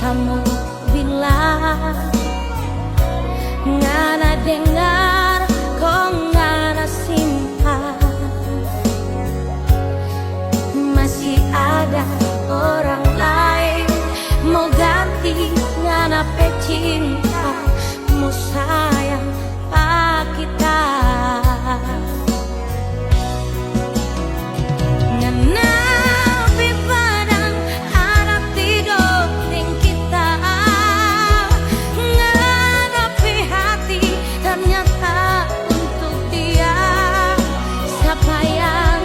kamu bilang ngana dengar kok ngana simpan, masih ada orang lain mau ganti ngana pe cinta mau sayang pak kita. Ngana pi padang ada tiga ting kita, ngana pi hati ternyata untuk dia. Siapa yang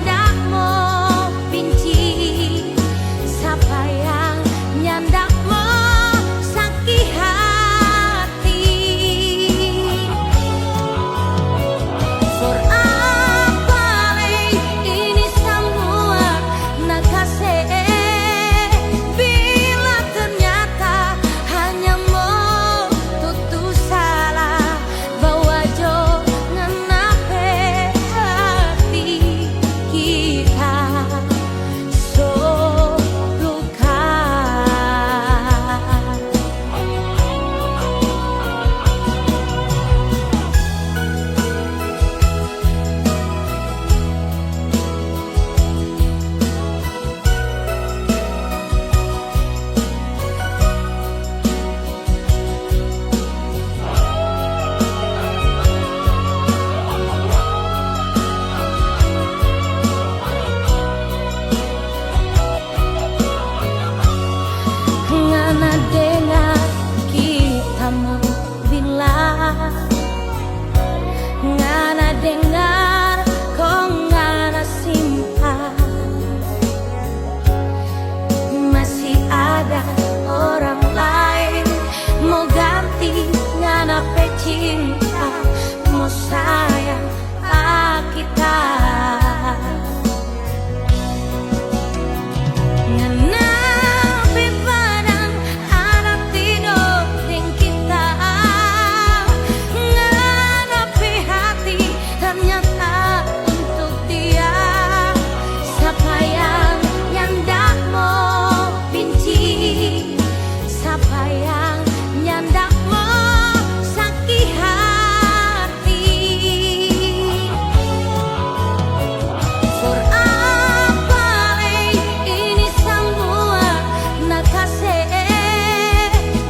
ndak mau benci, siapa yang ndak mau sakit hati. For apa ini semua nak kasih, bila ternyata hanya mau tutu salah bawa jo ngenape hati kita so luka. Ngana dengar kita mau bilang, ngana dengar kok ngana simpan, masih ada orang lain mau ganti ngana pe cinta mau sayang kita. Ngana pi padang ada tiga ting kita, ngana pi hati ternyata untuk dia. Siapa yang ndak mau benci, siapa yang ndak mau sakit hati. For apa ini semua nak kasih,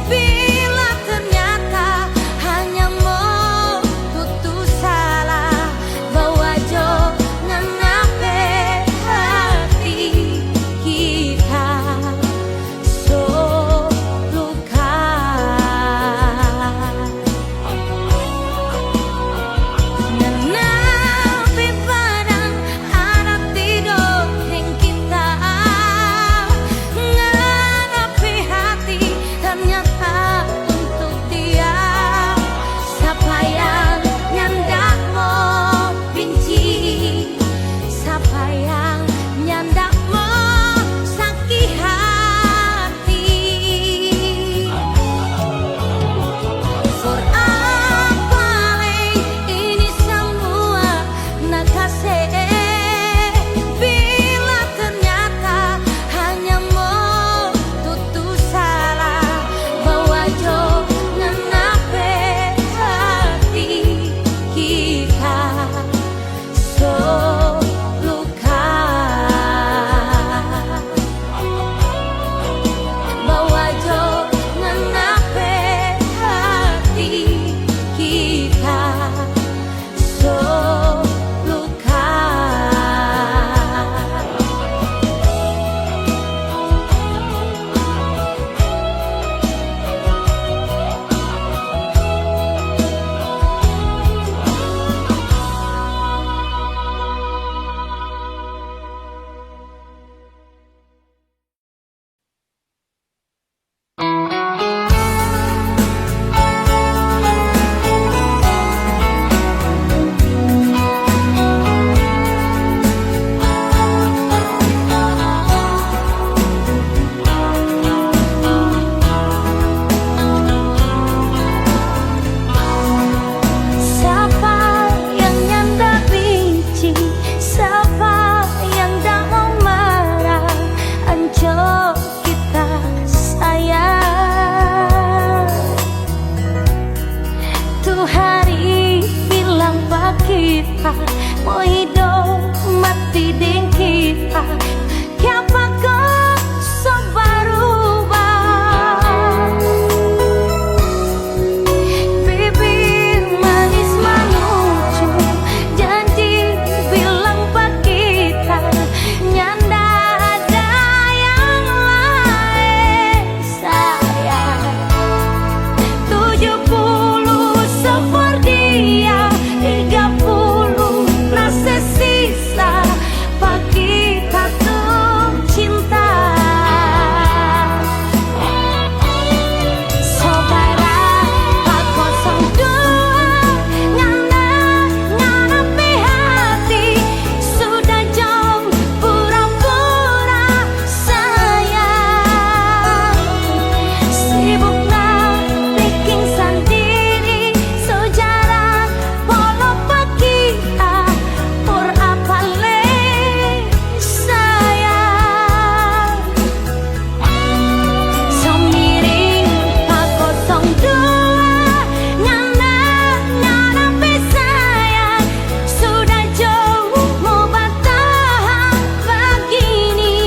bila ternyata hanya mau tutu salah bawa jo ngenape hati kita so luka. Ngana pi padang ada tiga ting kita, ngana pi hati ternyata untuk dia. Siapa yang ndak mau benci, siapa yang ndak mau sakit hati. For apa ini semua nak kasih, bila ternyata hanya mau tutu salah bawa jo ngenape hati kita so luka. hidup mati ding kita, siapa kau so berubah. Bibir manis menuju janji bilang pak kita, nyanda ada yang lain sayang. 70 sopor dia, 30 nasi sisa, pak kita tuh cinta. Saudara pak 02 ngadepi hati, sudah jauh pura-pura sayang. Sibuk bikin sendiri sejarah polo kita, pur apa le sayang. Semiring pak 02 ngadepi sayang, sudah jauh mau bertahan begini.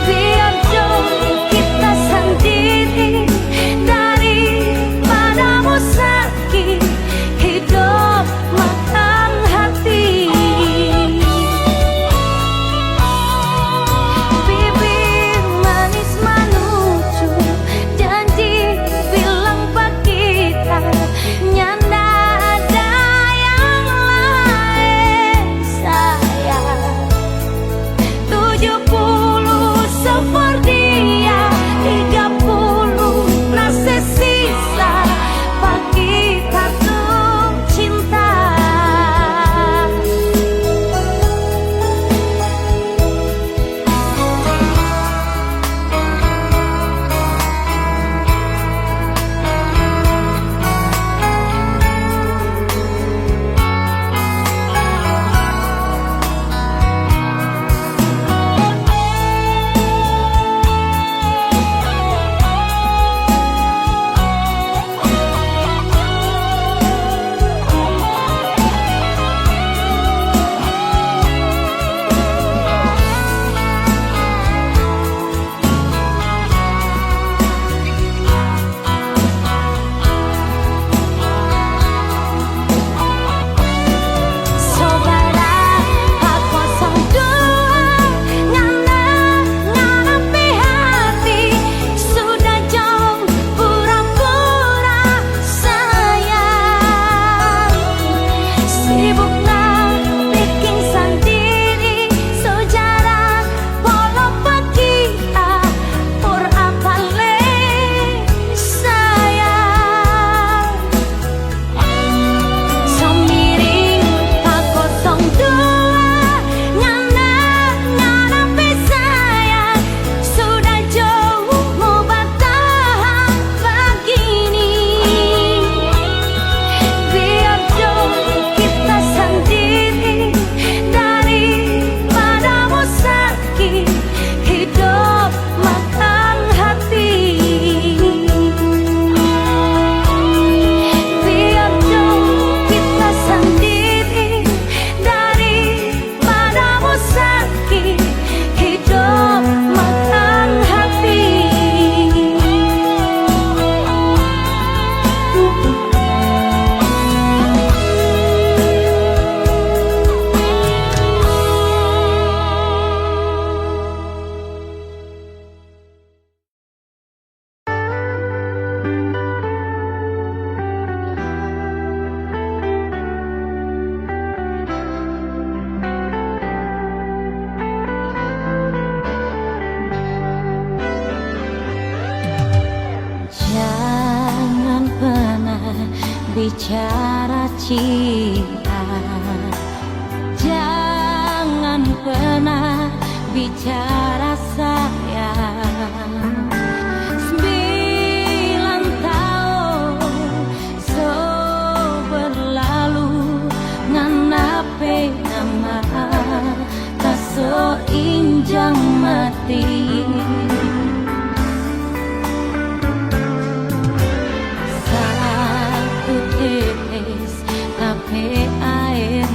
Biar jauh kita sendiri daripada sakit hidup makan hati. Bibir manis menuju janji bilang pak kita, nyanda ada yang lain sayang. 70 sopor dia, 30 nasi sisa, pak kita tuh cinta. Saudara pak 02 ngadepi hati, sudah jauh pura-pura sayang. Sibuk bikin sendiri sejarah polo kita, pur apa le sayang. Semiring pak 02 ngadepi sayang, sudah jauh mau bertahan begini. Biar jauh kita sendiri daripada sakit hidup makan hati. Biar jauh kita sendiri daripada sakit hidup makan hati. Jangan pernah bicara cinta, jangan pernah bicara sayang. 9 tahun so berlalu, nganape nama tak so injang mati. Satu tetes tapi air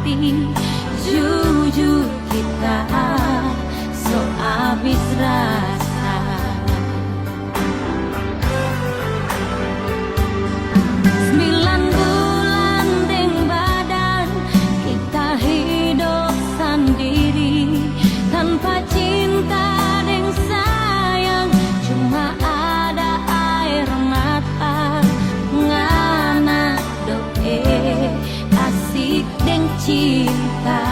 hati. Jujur kita so habis rasa. 9 bulan deng badan kita hidup sendiri, tanpa cinta deng sayang, cuma ada air mata. Ngana doe asik deng cinta,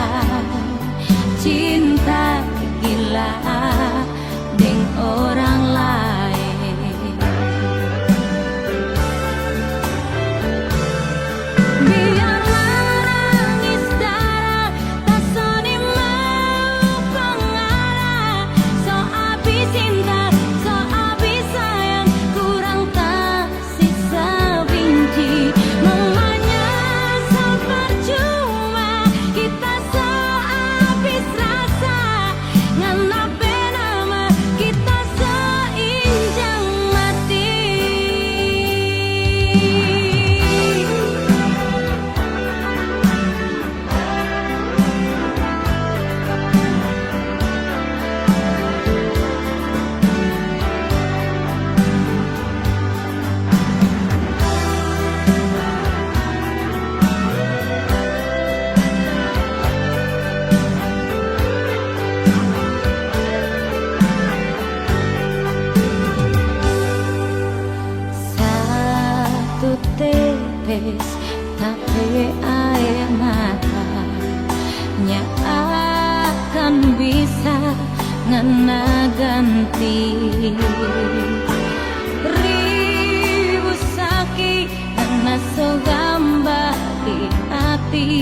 cinta gila deng orang lain. Biar menangis darah tak soni mau pengarah. So habis cinta, so habis sayang, kurang tak sisa benci. Mamanya so percuma, kita so habis rasa. Nganape nama kita so injang mati. Satu tetes tapi air mata nya akan bisa ngena ganti ribu sakit karena so gambar di hati.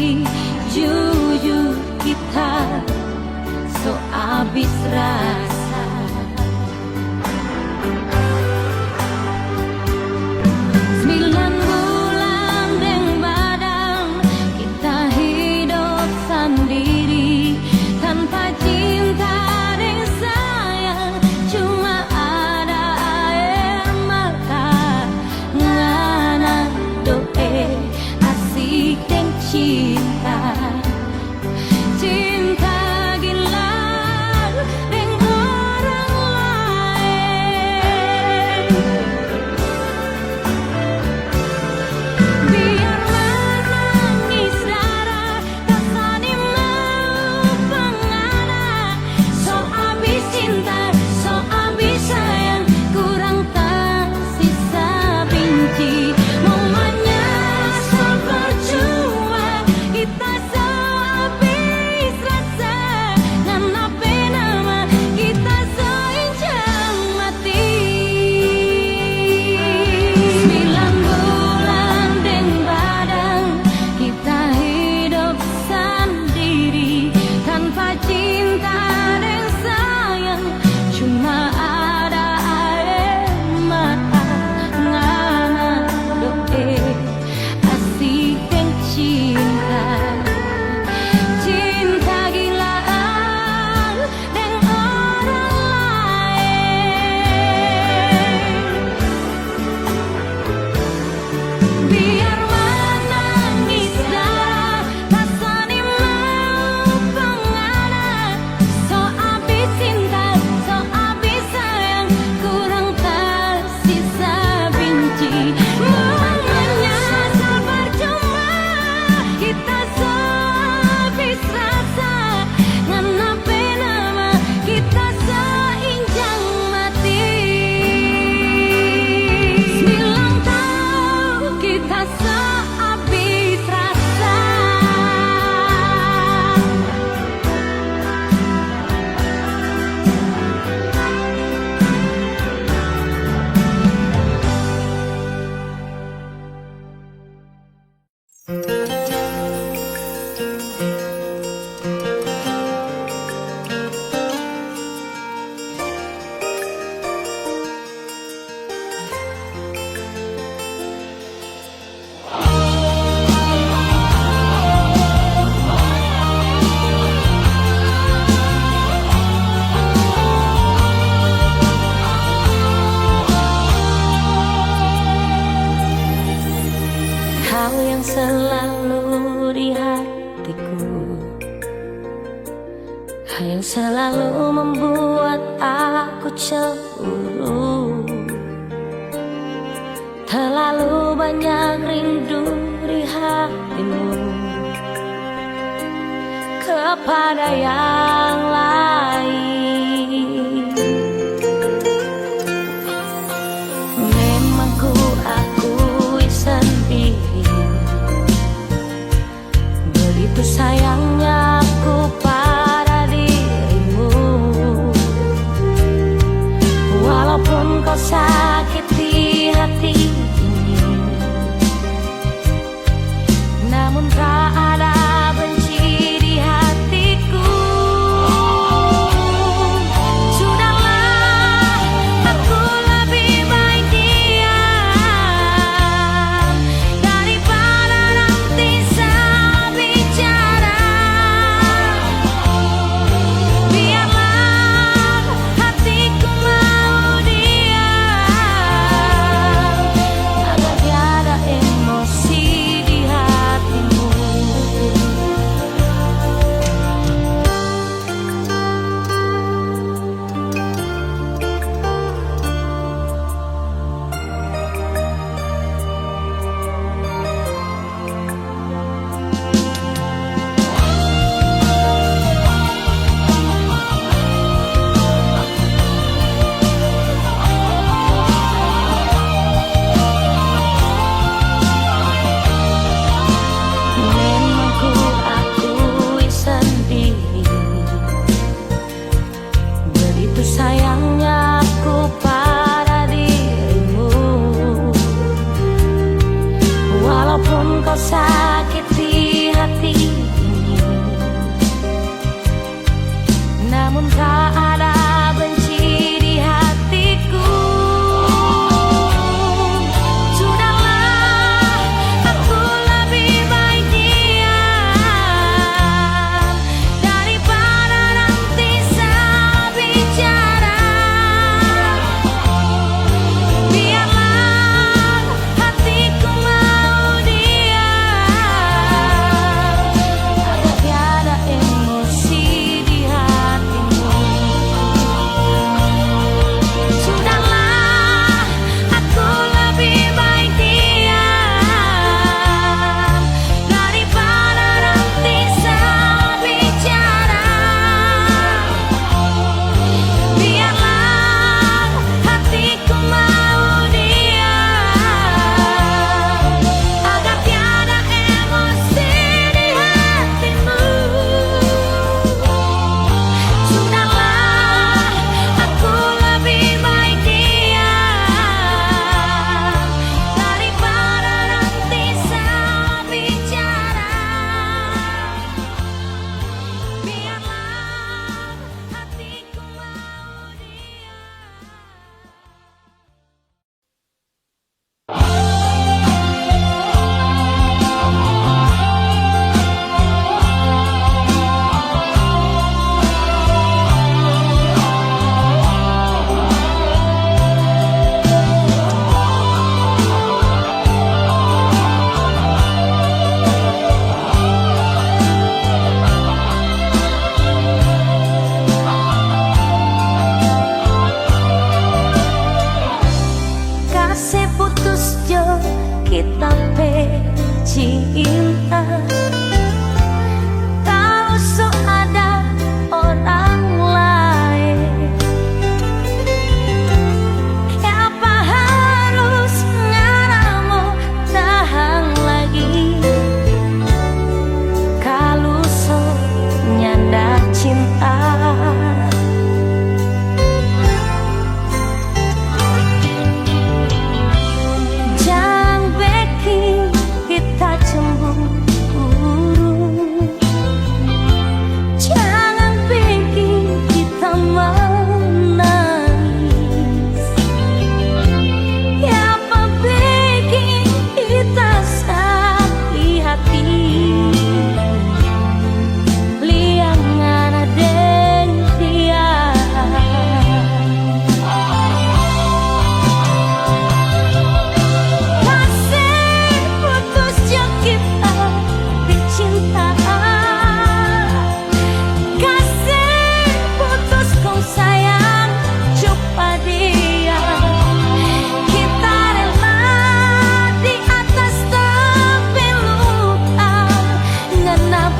Jujur kita so habis rasa. 9 bulan deng badan kita hidup sendiri, tanpa cinta deng sayang, cuma ada air mata. Ngana doe asik deng cinta, cinta gila deng yang selalu membuat aku cemburu. Terlalu banyak rindu di hatimu kepada yang lain. Memang ku akui sendiri, begitu sayangnya aku pada dirimu. Walaupun kau sakiti hati ini, namun tak ada benci di hatiku. Sudahlah, aku lebih baik diam daripada nanti salah bicara. Biarlah hatiku mau diam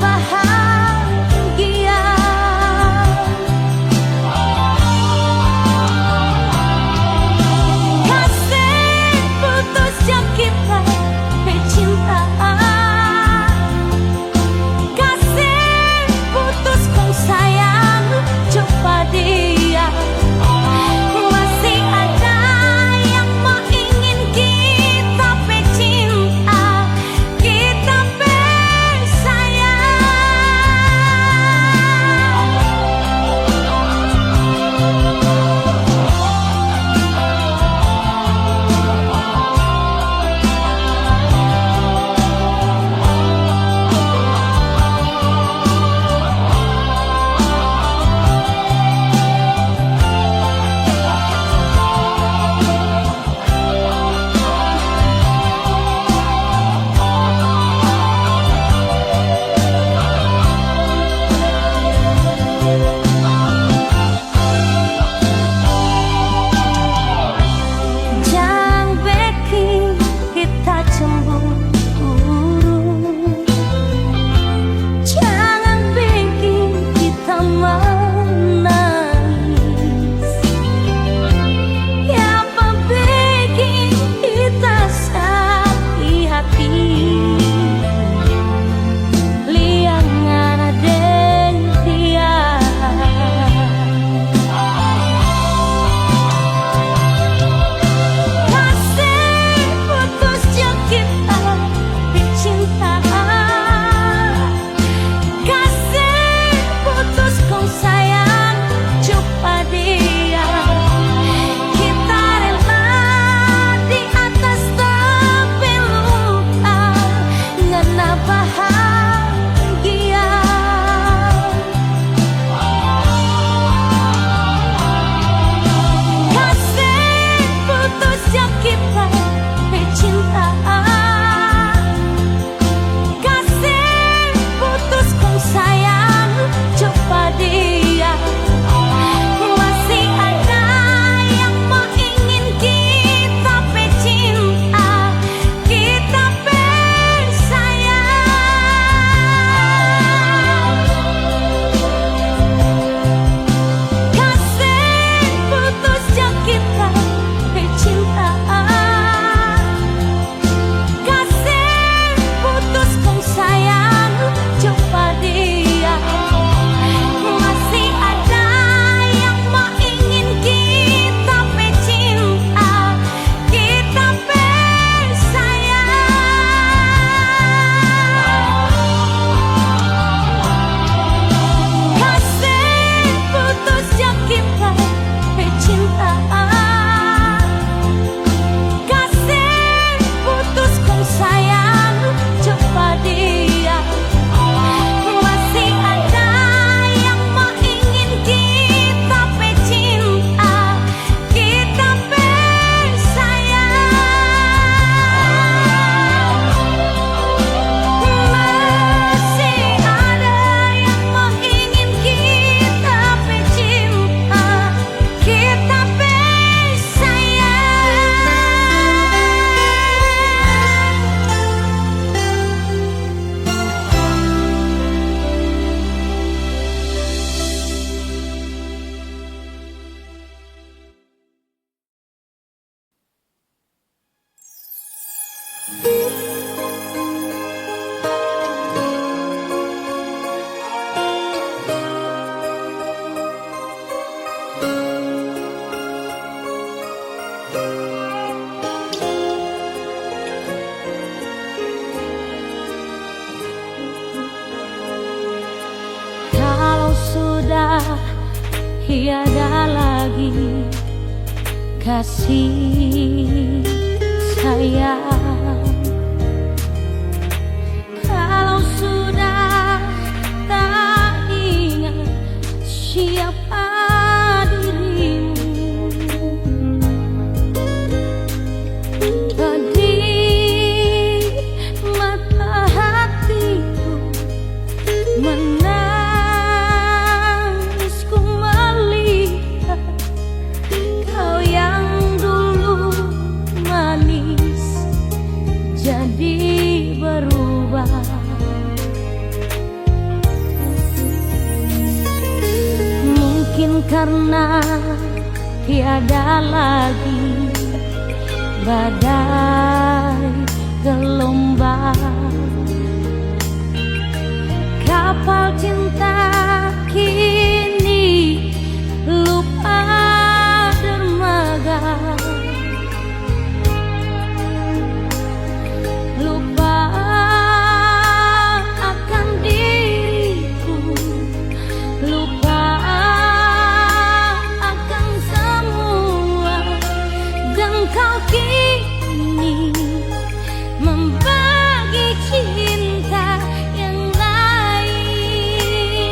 bahagia. Kasih putus yang kita bercinta. Kasih putus kau sayang, coba dia. Masih ada yang mau ingin kita bercinta, kita bersayang. Jangan bikin kita cemburu, jangan bikin kita menangis, ya bikin kita sakit hati. Liangan ada dia. Kasih putus yang kita bercinta. Kasih putus kau sayang, coba dia. Kita rela di atas tepi luka, ngena bahagia. Kasih putus yang kita bercinta. Kasih putus kau sayang, coba dia. Masih ada yang mau ingin kita bercinta, kita bersayang. Kasih putus yang kita bercinta. Kasih putus kau sayang, coba dia. Masih ada yang mau ingin kita bercinta, kita bersayang. Kasih putus yang kita bercinta. Kasih putus kau sayang, coba dia. Masih ada yang mau ingin kita bercinta, kita bersayang. Masih ada yang mau ingin kita bercinta, kita bersayang. Kalau sudah tiada lagi kasih sayang, kalau sudah tak ingat siapa dirimu, pedih mata hatiku menangisku melihat kau yang dulu manis karena tiada lagi badai gelombang. Kapal cinta kini lupa dermaga, lupa akan diriku, lupa akan semua, dan kau kini membagi cinta yang lain.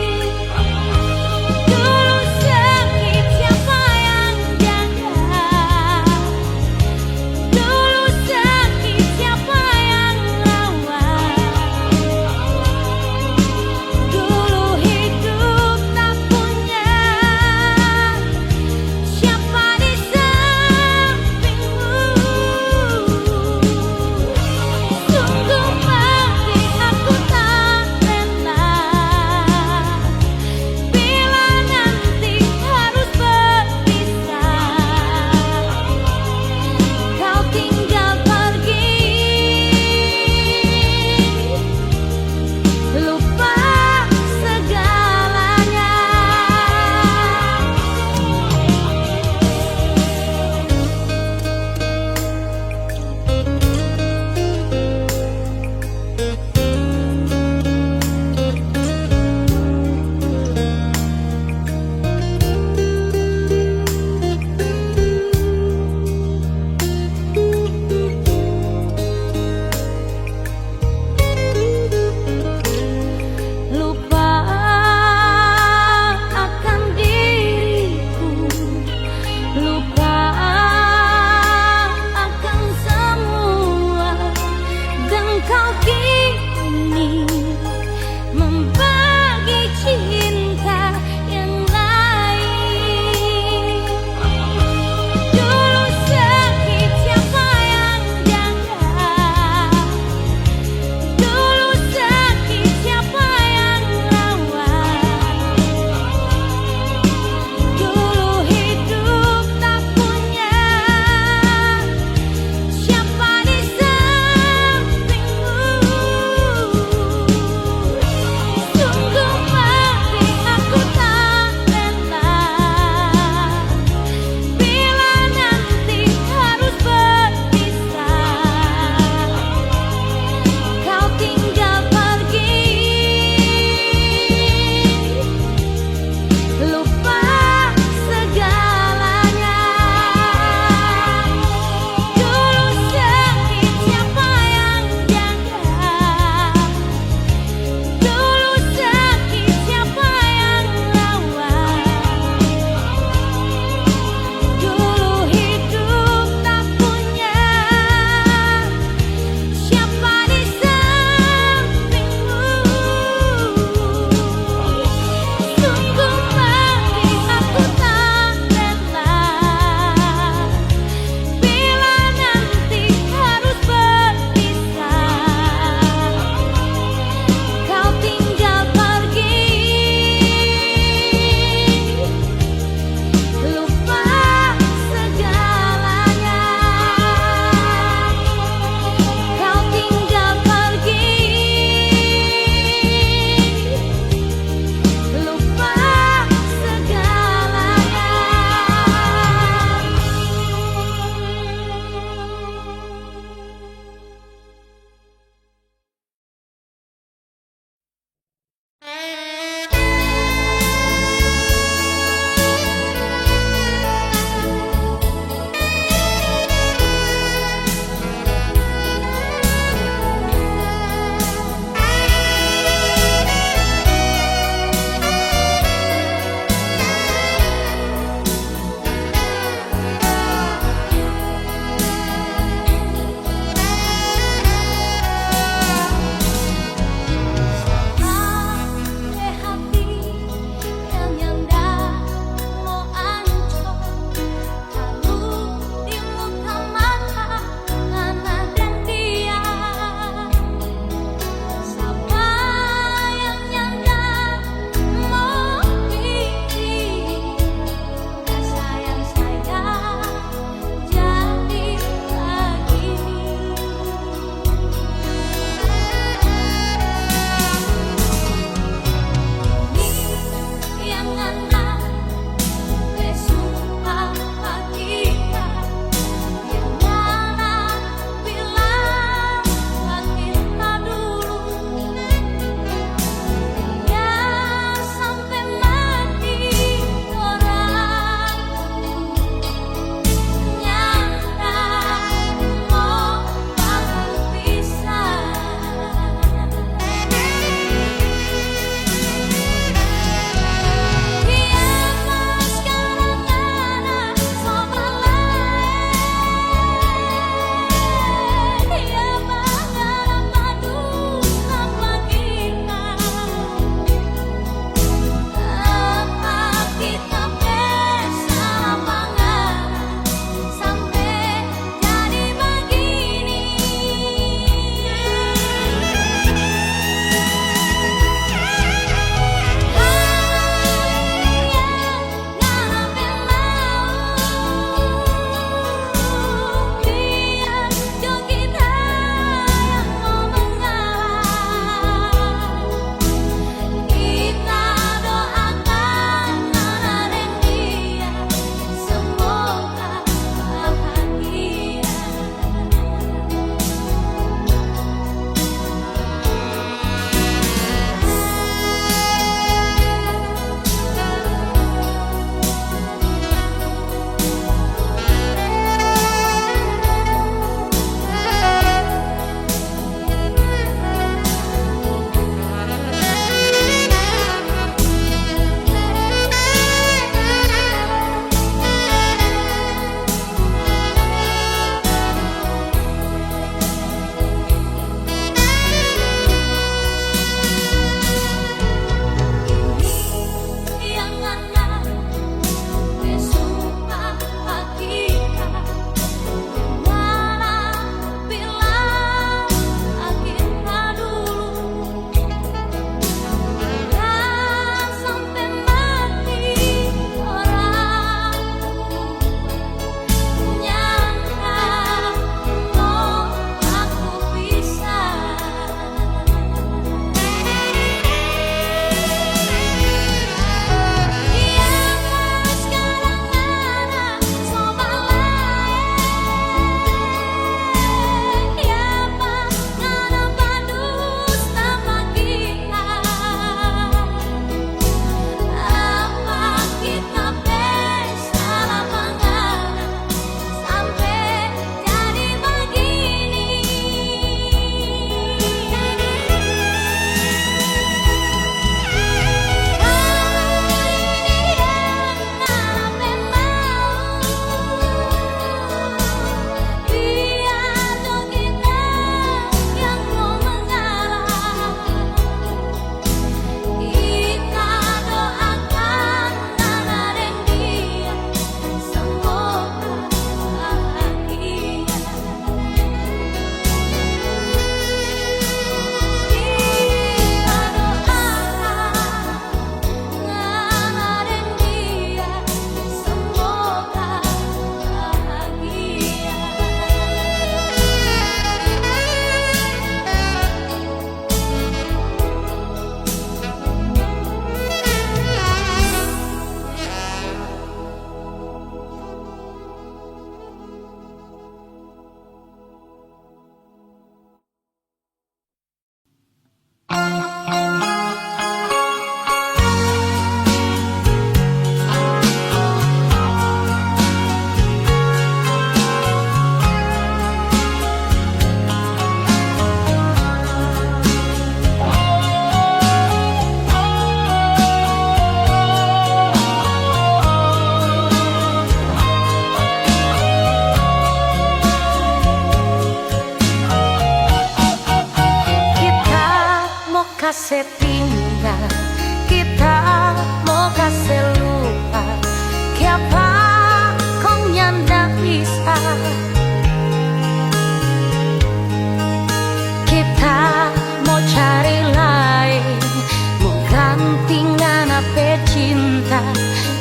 pecinta,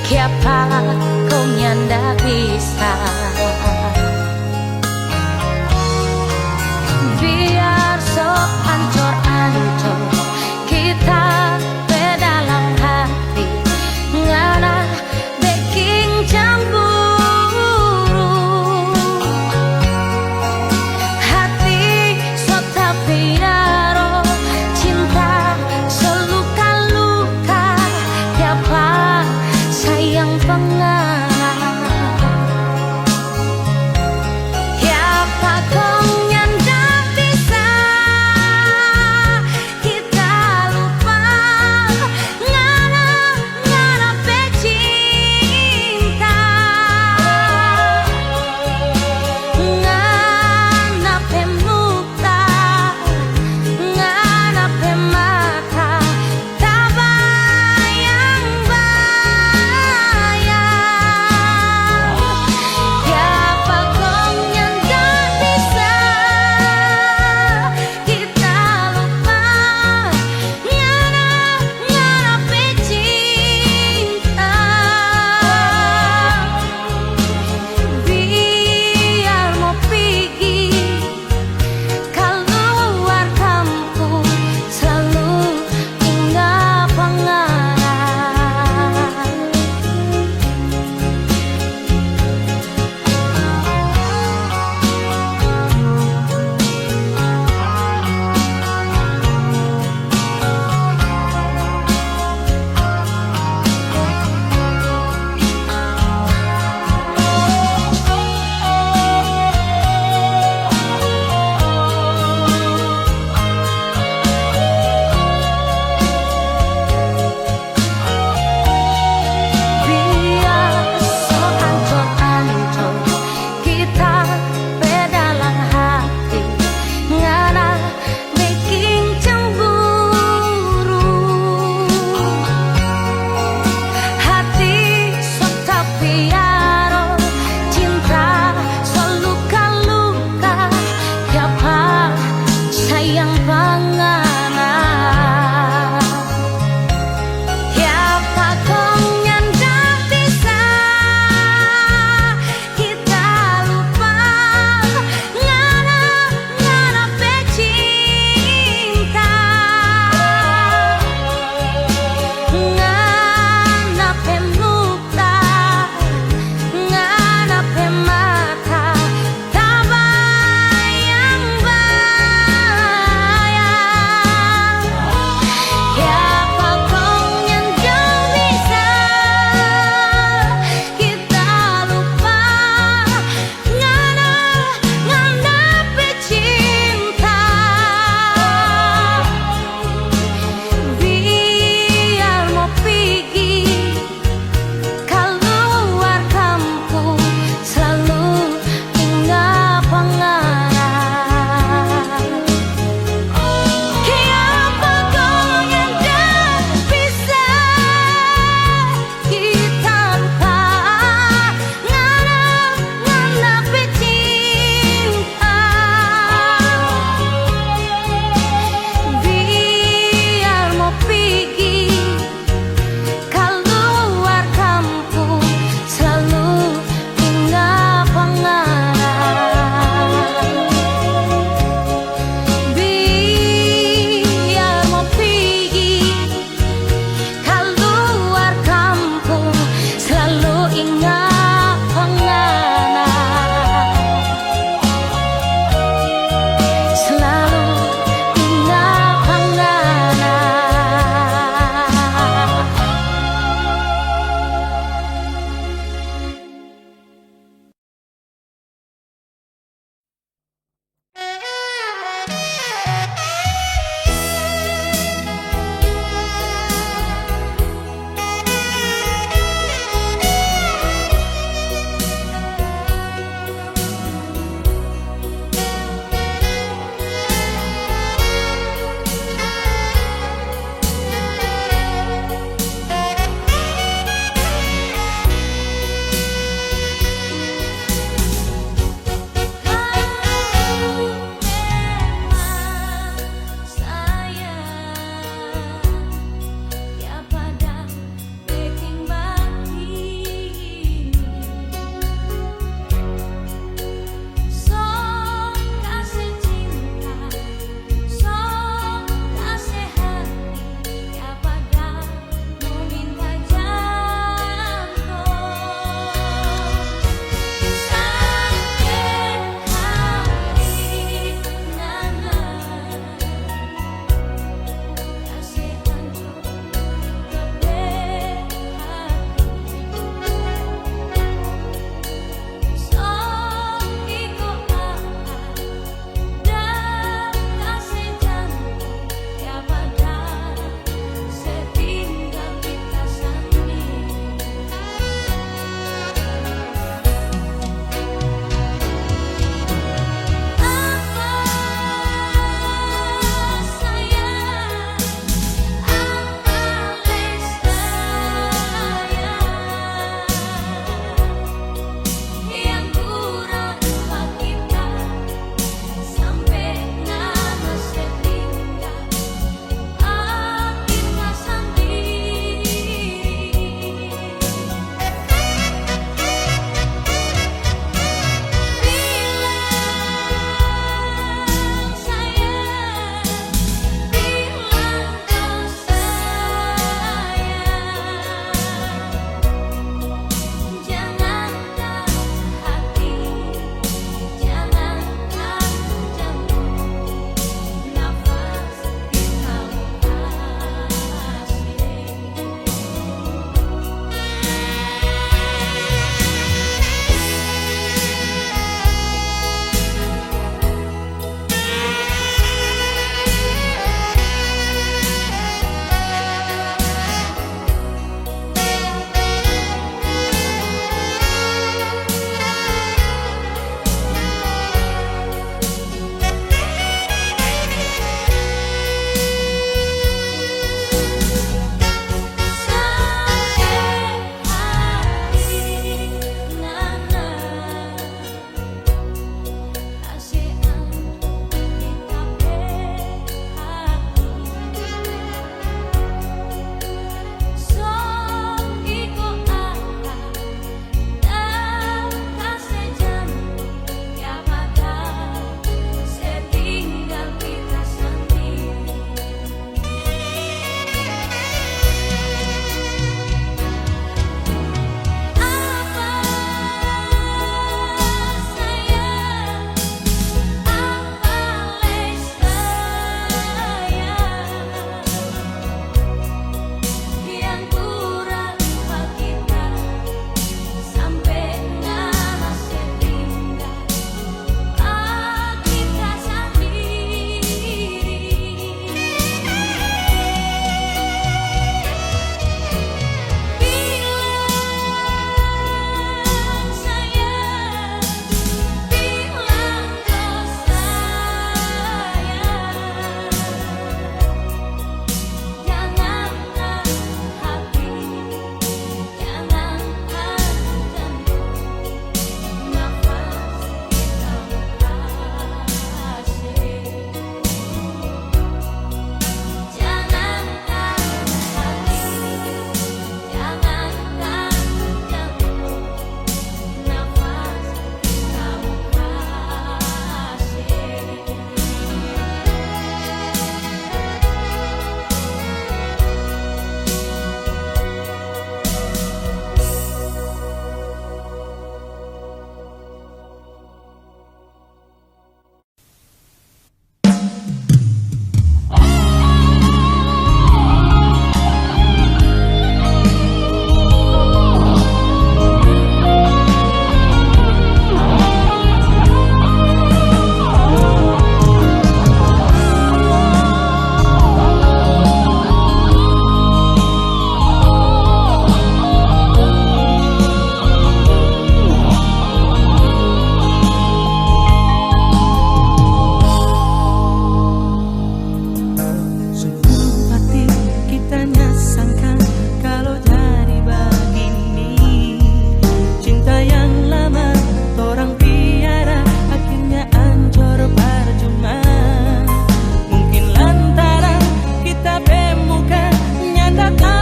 siapa kau nyanda bisa. Biar sok ancor-ancor kita pe dalam hati, ngana baking cemburu. Hati sok tapi naro cinta seluka-luka, siapa sayang pengarah.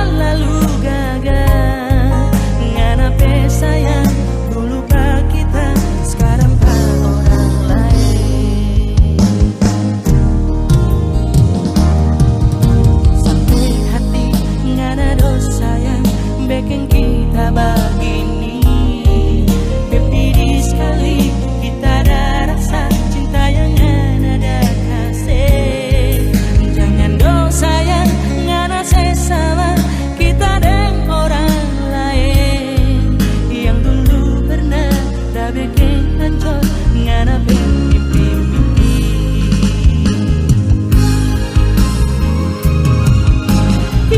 lalu gagal. Nganape sayang dulu pak kita, sekarang pak orang lain. Sampai hati ngana dosa yang bikin kita begini. Bepidi sekali kita ada rasa cinta yang ada kasih. Jangan dosa yang ngana sesama kita dengan orang lain yang dulu pernah dah bikin hancur ngana mimpi-mimpi.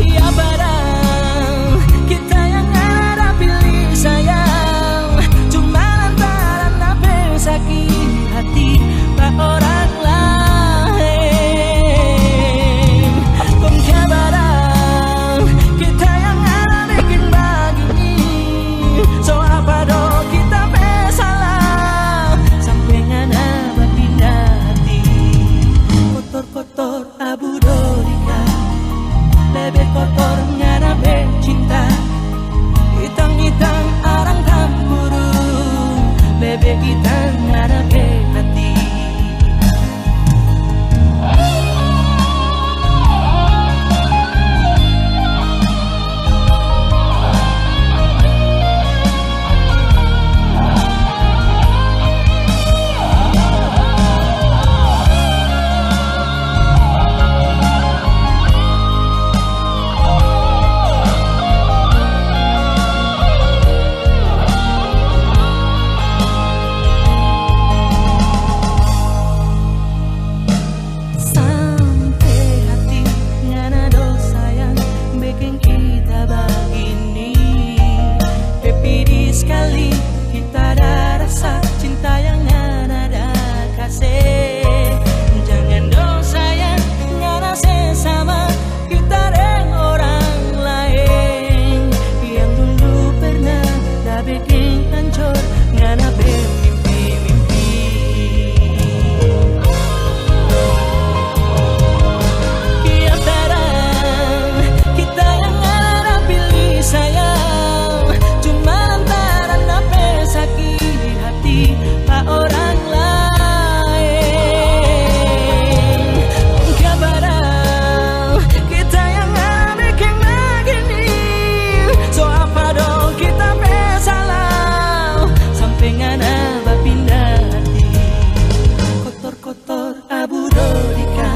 Ya barang kita yang ada pilih sayang, cuma lantaran apa sakit hati pak orang lain. Kong ya barang kita yang ada bikin begini, so apa do kita salah sampai ngana berpindah hati. Kotor-kotor abu dorika, lebih kotor ngana cinta. Hitang-hitang arang tamburu, lebih hitang ngana hati. Sampai hati ngana dosa yang bikin kita begini. Bepidi sekali kita ada rasa cinta yang ada kasih. Jangan dosa yang ngana sesama kita dengan orang lain yang dulu pernah dah bikin hancur ngana bermimpi-mimpi. Ya barang kita yang ada pilih sayang, cuma lantaran apa sakit hati pak orang lain. Ya barang kita yang ada bikin begini, so apa dong kita salah sampai ngana berpindah hati. Kotor-kotor abu dorika,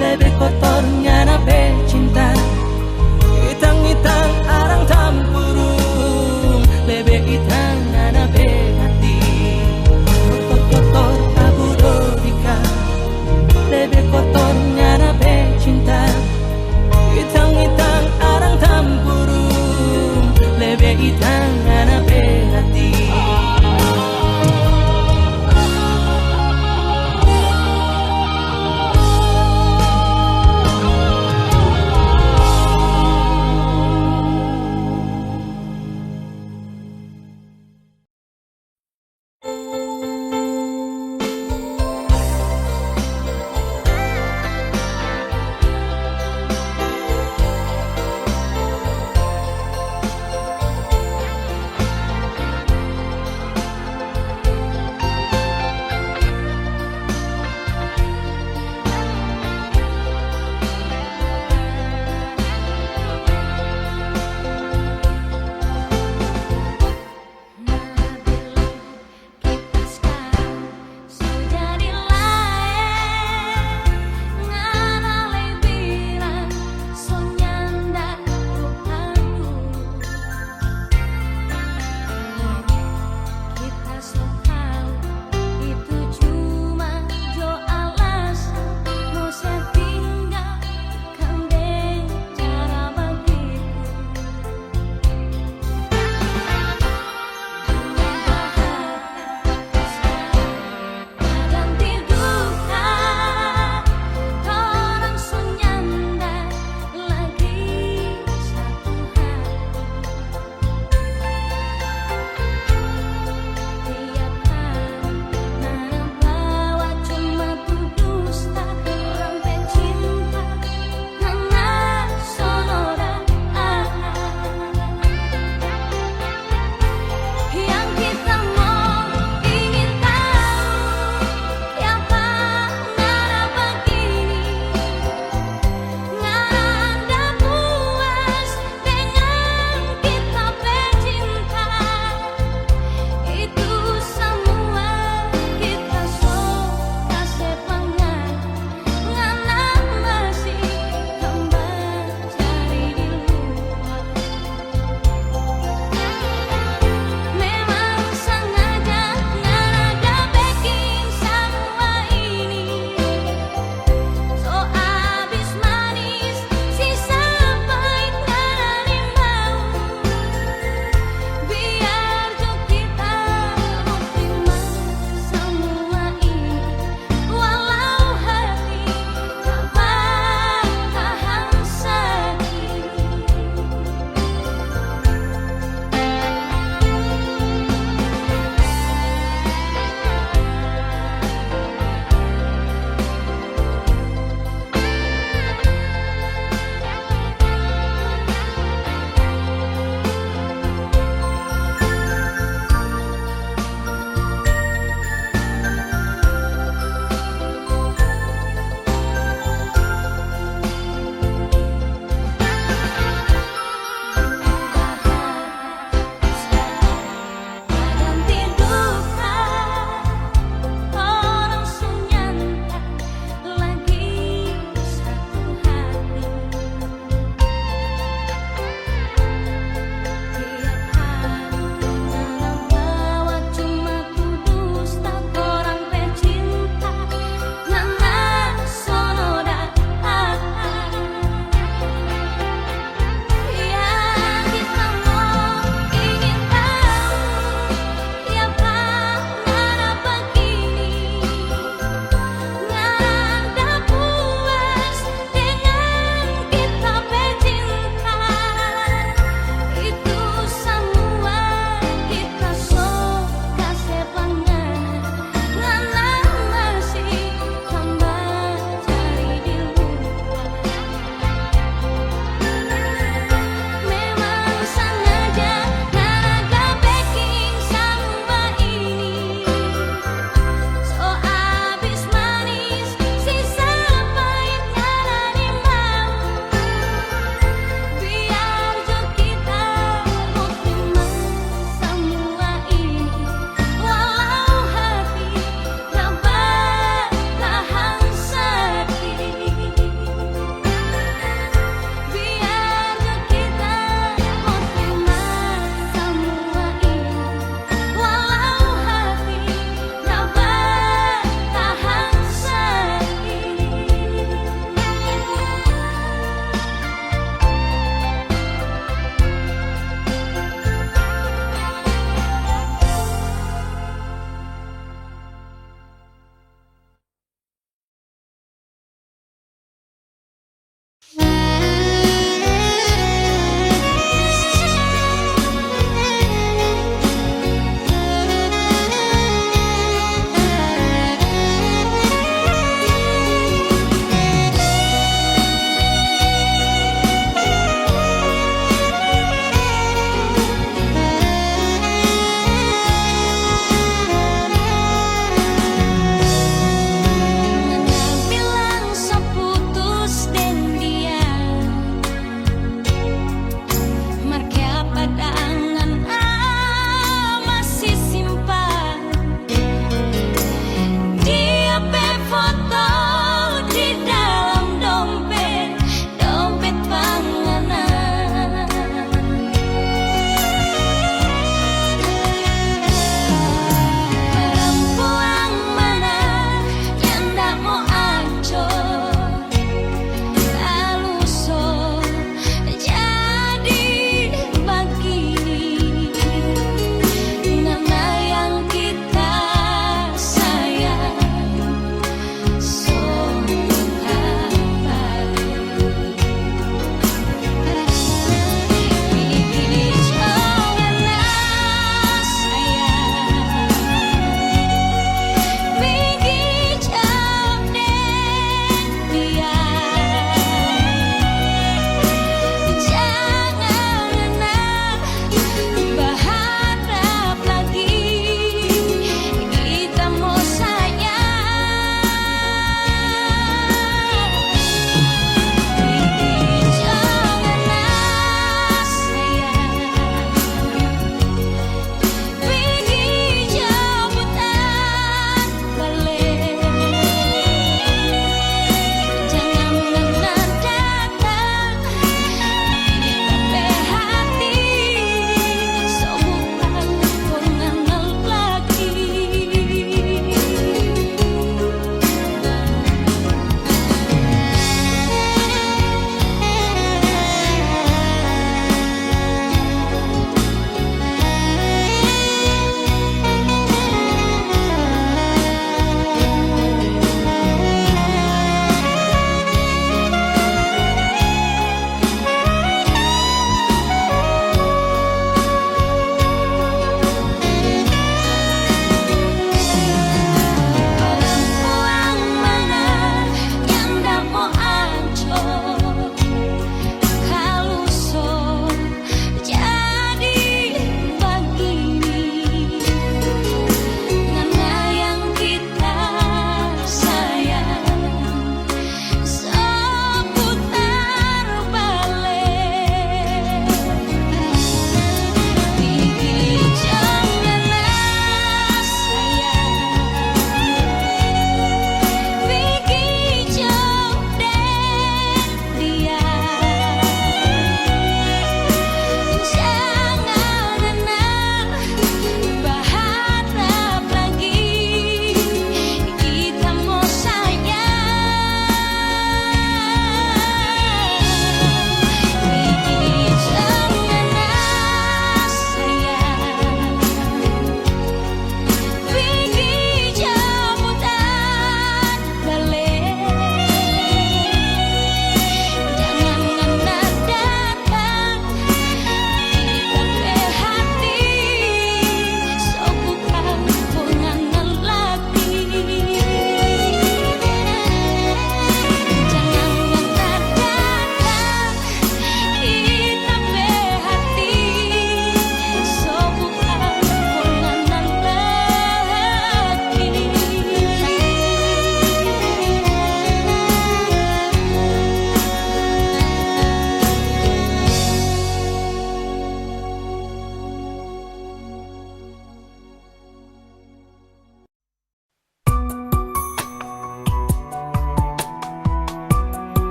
lebih kotor ngana cinta. Hitang-hitang arang tampurung, lebih hitang ngana hati. Kotor-kotor abu dorika, lebih kotor ngana cinta. Hitang-hitang arang tampurung, lebih hitang ngana hati.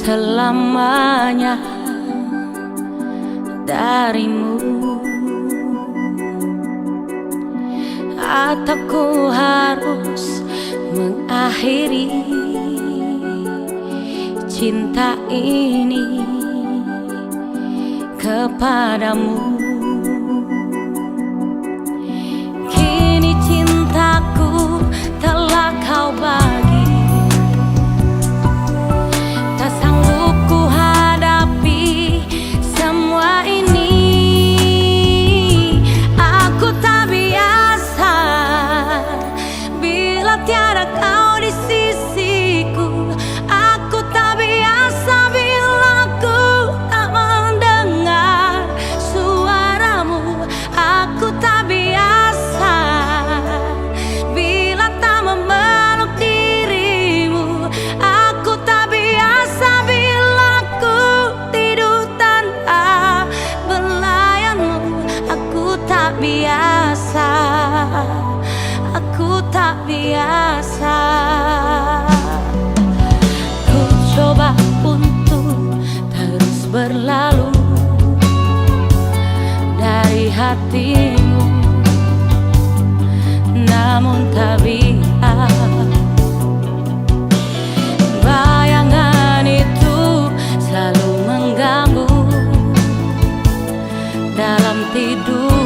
selamanya darimu, atau ku harus mengakhiri cinta ini kepadamu. Kini cintaku telah kau bagi, tak sanggup ku hadapi semua ini. Aku tak biasa bila tiada kau di sisiku. Aku tak biasa bila ku tak mendengar suaramu. Aku tak biasa bila tak memeluk dirimu. Aku tak biasa bila ku tidur tanpa belayanmu. Aku tak biasa, aku tak biasa. Ku coba untuk terus berlalu dari hatimu, namun tak bisa. Bayangan itu selalu mengganggu dalam tidur.